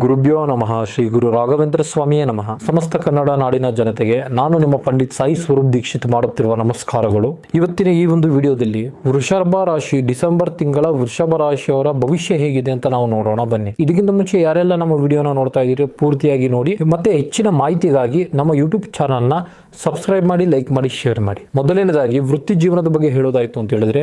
ಗುರುಭ್ಯೋ ನಮಃ. ಶ್ರೀ ಗುರು ರಾಘವೇಂದ್ರ ಸ್ವಾಮಿಯೇ ನಮಃ. ಸಮಸ್ತ ಕನ್ನಡ ನಾಡಿನ ಜನತೆಗೆ ನಾನು ನಿಮ್ಮ ಪಂಡಿತ್ ಸಾಯಿ ಸ್ವರೂಪ್ ದೀಕ್ಷಿತ್ ಮಾಡುತ್ತಿರುವ ನಮಸ್ಕಾರಗಳು. ಇವತ್ತಿನ ಈ ಒಂದು ವಿಡಿಯೋದಲ್ಲಿ ವೃಷಭ ರಾಶಿ ಡಿಸೆಂಬರ್ ತಿಂಗಳ ವೃಷಭ ರಾಶಿಯವರ ಭವಿಷ್ಯ ಹೇಗಿದೆ ಅಂತ ನಾವು ನೋಡೋಣ ಬನ್ನಿ. ಇದಕ್ಕಿಂತ ಮುಂಚೆ ಯಾರೆಲ್ಲ ನಮ್ಮ ವಿಡಿಯೋನ ನೋಡ್ತಾ ಇದ್ದೀರಿ ಪೂರ್ತಿಯಾಗಿ ನೋಡಿ. ಮತ್ತೆ ಹೆಚ್ಚಿನ ಮಾಹಿತಿಗಾಗಿ ನಮ್ಮ ಯೂಟ್ಯೂಬ್ ಚಾನಲ್ನ ಸಬ್ಸ್ಕ್ರೈಬ್ ಮಾಡಿ, ಲೈಕ್ ಮಾಡಿ, ಶೇರ್ ಮಾಡಿ. ಮೊದಲನೇದಾಗಿ ವೃತ್ತಿ ಜೀವನದ ಬಗ್ಗೆ ಹೇಳೋದಾಯ್ತು ಅಂತ ಹೇಳಿದ್ರೆ,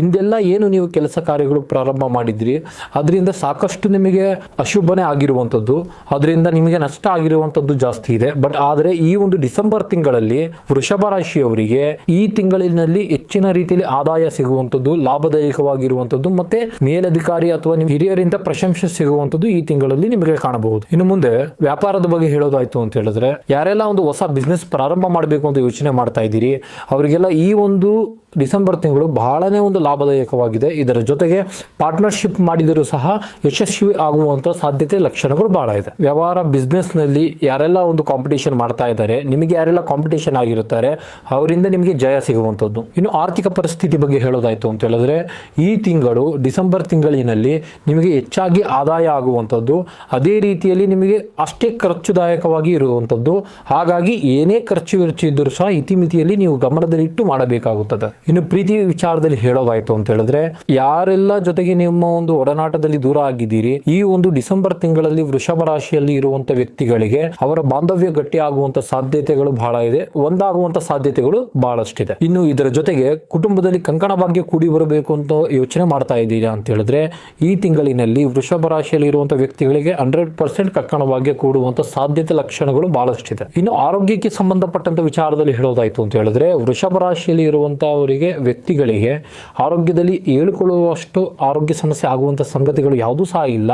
ಇಂದೆಲ್ಲ ಏನು ನೀವು ಕೆಲಸ ಕಾರ್ಯಗಳು ಪ್ರಾರಂಭ ಮಾಡಿದ್ರಿ ಅದರಿಂದ ಸಾಕಷ್ಟು ನಿಮಗೆ ಅಶುಭನೇ ಆಗಿರುವಂಥದ್ದು, ಅದರಿಂದ ನಿಮಗೆ ನಷ್ಟ ಆಗಿರುವಂಥದ್ದು ಜಾಸ್ತಿ ಇದೆ. ಬಟ್ ಆದರೆ ಈ ಒಂದು ಡಿಸೆಂಬರ್ ತಿಂಗಳಲ್ಲಿ ವೃಷಭ ರಾಶಿಯವರಿಗೆ ಈ ತಿಂಗಳಿನಲ್ಲಿ ಹೆಚ್ಚಿನ ರೀತಿಯಲ್ಲಿ ಆದಾಯ ಸಿಗುವಂಥದ್ದು, ಲಾಭದಾಯಕವಾಗಿರುವಂಥದ್ದು, ಮತ್ತೆ ಮೇಲಧಿಕಾರಿ ಅಥವಾ ನಿಮ್ಮ ಹಿರಿಯರಿಂದ ಪ್ರಶಂಸೆ ಸಿಗುವಂಥದ್ದು ಈ ತಿಂಗಳಲ್ಲಿ ನಿಮಗೆ ಕಾಣಬಹುದು. ಇನ್ನು ಮುಂದೆ ವ್ಯಾಪಾರದ ಬಗ್ಗೆ ಹೇಳೋದಾಯ್ತು ಅಂತ ಹೇಳಿದ್ರೆ, ಯಾರೆಲ್ಲ ಒಂದು ಹೊಸ ಬಿಸ್ನೆಸ್ ಪ್ರಾರಂಭ ಮಾಡಬೇಕು ಅಂತ ಯೋಚನೆ ಮಾಡ್ತಾ ಇದ್ದೀರಿ ಅವರಿಗೆಲ್ಲ ಈ ಒಂದು ಡಿಸೆಂಬರ್ ತಿಂಗಳು ಬಹಳನೇ ಒಂದು ಲಾಭದಾಯಕವಾಗಿದೆ. ಇದರ ಜೊತೆಗೆ ಪಾರ್ಟ್ನರ್ಶಿಪ್ ಮಾಡಿದರೂ ಸಹ ಯಶಸ್ವಿ ಆಗುವಂತ ಸಾಧ್ಯತೆ ಲಕ್ಷಣಗಳು ಬಹಳ ಇದೆ. ವ್ಯವಹಾರ ಬಿಸ್ನೆಸ್ ನಲ್ಲಿ ಯಾರೆಲ್ಲ ಒಂದು ಕಾಂಪಿಟೇಷನ್ ಮಾಡ್ತಾ ಇದ್ದಾರೆ, ನಿಮಗೆ ಯಾರೆಲ್ಲ ಕಾಂಪಿಟೇಷನ್ ಆಗಿರುತ್ತಾರೆ ಅವರಿಂದ ನಿಮಗೆ ಜಯ ಸಿಗುವಂಥದ್ದು. ಇನ್ನು ಆರ್ಥಿಕ ಪರಿಸ್ಥಿತಿ ಬಗ್ಗೆ ಹೇಳೋದಾಯ್ತು ಅಂತ ಹೇಳಿದ್ರೆ, ಈ ತಿಂಗಳು ಡಿಸೆಂಬರ್ ತಿಂಗಳಿನಲ್ಲಿ ನಿಮಗೆ ಹೆಚ್ಚಾಗಿ ಆದಾಯ ಆಗುವಂಥದ್ದು, ಅದೇ ರೀತಿಯಲ್ಲಿ ನಿಮಗೆ ಅಷ್ಟೇ ಖರ್ಚುದಾಯಕವಾಗಿ ಇರುವಂಥದ್ದು. ಹಾಗಾಗಿ ಏನೇ ಖರ್ಚು ವೆಚ್ಚ ಇದ್ದರೂ ಸಹ ಇತಿಮಿತಿಯಲ್ಲಿ ನೀವು ಗಮನದಲ್ಲಿಟ್ಟು ಮಾಡಬೇಕಾಗುತ್ತದೆ. ಇನ್ನು ಪ್ರೀತಿ ವಿಚಾರದಲ್ಲಿ ಹೇಳೋದಾಯ್ತು ಅಂತ ಹೇಳಿದ್ರೆ, ಯಾರೆಲ್ಲ ಜೊತೆಗೆ ನಿಮ್ಮ ಒಂದು ಒಡನಾಟದಲ್ಲಿ ದೂರ ಆಗಿದ್ದೀರಿ, ಈ ಒಂದು ಡಿಸೆಂಬರ್ ತಿಂಗಳಲ್ಲಿ ವೃಷಭ ರಾಶಿಯಲ್ಲಿ ಇರುವಂತ ವ್ಯಕ್ತಿಗಳಿಗೆ ಅವರ ಬಾಂಧವ್ಯ ಗಟ್ಟಿ ಆಗುವಂತ ಸಾಧ್ಯತೆಗಳು ಬಹಳ ಇದೆ, ಒಂದಾಗುವಂತ ಸಾಧ್ಯತೆಗಳು ಬಹಳಷ್ಟಿದೆ. ಇನ್ನು ಇದರ ಜೊತೆಗೆ ಕುಟುಂಬದಲ್ಲಿ ಕಂಕಣ ಭಾಗ್ಯ ಕೂಡಿ ಬರಬೇಕು ಅಂತ ಯೋಚನೆ ಮಾಡ್ತಾ ಇದ್ದೀರಾ ಅಂತ ಹೇಳಿದ್ರೆ, ಈ ತಿಂಗಳಿನಲ್ಲಿ ವೃಷಭ ರಾಶಿಯಲ್ಲಿ ಇರುವಂತಹ ವ್ಯಕ್ತಿಗಳಿಗೆ 100% ಕಂಕಣ ಭಾಗ್ಯ ಕೂಡುವಂತ ಸಾಧ್ಯತೆ ಲಕ್ಷಣಗಳು ಬಹಳಷ್ಟಿದೆ. ಇನ್ನು ಆರೋಗ್ಯಕ್ಕೆ ಸಂಬಂಧಪಟ್ಟಂತ ವಿಚಾರದಲ್ಲಿ ಹೇಳೋದಾಯ್ತು ಅಂತ ಹೇಳಿದ್ರೆ, ವೃಷಭ ರಾಶಿಯಲ್ಲಿ ಇರುವಂತಹ ವ್ಯಕ್ತಿಗಳಿಗೆ ಆರೋಗ್ಯದಲ್ಲಿ ಹೇಳಿಕೊಳ್ಳುವಷ್ಟು ಆರೋಗ್ಯ ಸಮಸ್ಯೆ ಆಗುವಂತ ಸಂಗತಿಗಳು ಯಾವುದೂ ಸಹ ಇಲ್ಲ.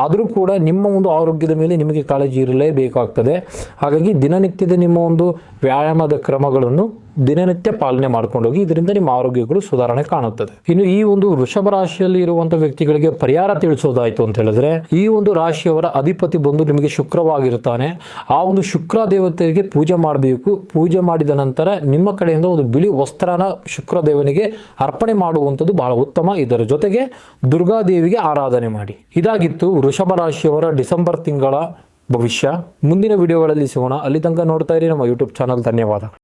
ಆದರೂ ಕೂಡ ನಿಮ್ಮ ಒಂದು ಆರೋಗ್ಯದ ಮೇಲೆ ನಿಮಗೆ ಕಾಳಜಿ ಇರಲೇಬೇಕಾಗ್ತದೆ. ಹಾಗಾಗಿ ದಿನನಿತ್ಯದ ನಿಮ್ಮ ಒಂದು ವ್ಯಾಯಾಮದ ಕ್ರಮಗಳನ್ನು ದಿನನಿತ್ಯ ಪಾಲನೆ ಮಾಡ್ಕೊಂಡು ಹೋಗಿ, ಇದರಿಂದ ನಿಮ್ಮ ಆರೋಗ್ಯಗಳು ಸುಧಾರಣೆ ಕಾಣುತ್ತದೆ. ಇನ್ನು ಈ ಒಂದು ವೃಷಭ ರಾಶಿಯಲ್ಲಿ ಇರುವಂತಹ ವ್ಯಕ್ತಿಗಳಿಗೆ ಪರಿಹಾರ ತಿಳಿಸೋದಾಯ್ತು ಅಂತ ಹೇಳಿದ್ರೆ, ಈ ಒಂದು ರಾಶಿಯವರ ಅಧಿಪತಿ ಬಂದು ನಿಮಗೆ ಶುಕ್ರವಾಗಿರುತ್ತಾನೆ. ಆ ಒಂದು ಶುಕ್ರ ದೇವತೆಗೆ ಪೂಜೆ ಮಾಡಬೇಕು. ಪೂಜೆ ಮಾಡಿದ ನಂತರ ನಿಮ್ಮ ಕಡೆಯಿಂದ ಒಂದು ಬಿಳಿ ವಸ್ತ್ರನ ಶುಕ್ರ ದೇವನಿಗೆ ಅರ್ಪಣೆ ಮಾಡುವಂಥದ್ದು ಬಹಳ ಉತ್ತಮ. ಇದರ ಜೊತೆಗೆ ದುರ್ಗಾದೇವಿಗೆ ಆರಾಧನೆ ಮಾಡಿ. ಇದಾಗಿತ್ತು ವೃಷಭ ರಾಶಿಯವರ ಡಿಸೆಂಬರ್ ತಿಂಗಳ ಭವಿಷ್ಯ. ಮುಂದಿನ ವಿಡಿಯೋಗಳಲ್ಲಿ ಸಿಗೋಣ. ಅಲ್ಲಿ ತನಕ ನೋಡ್ತಾ ಇರಿ ನಮ್ಮ ಯೂಟ್ಯೂಬ್ ಚಾನಲ್. ಧನ್ಯವಾದ.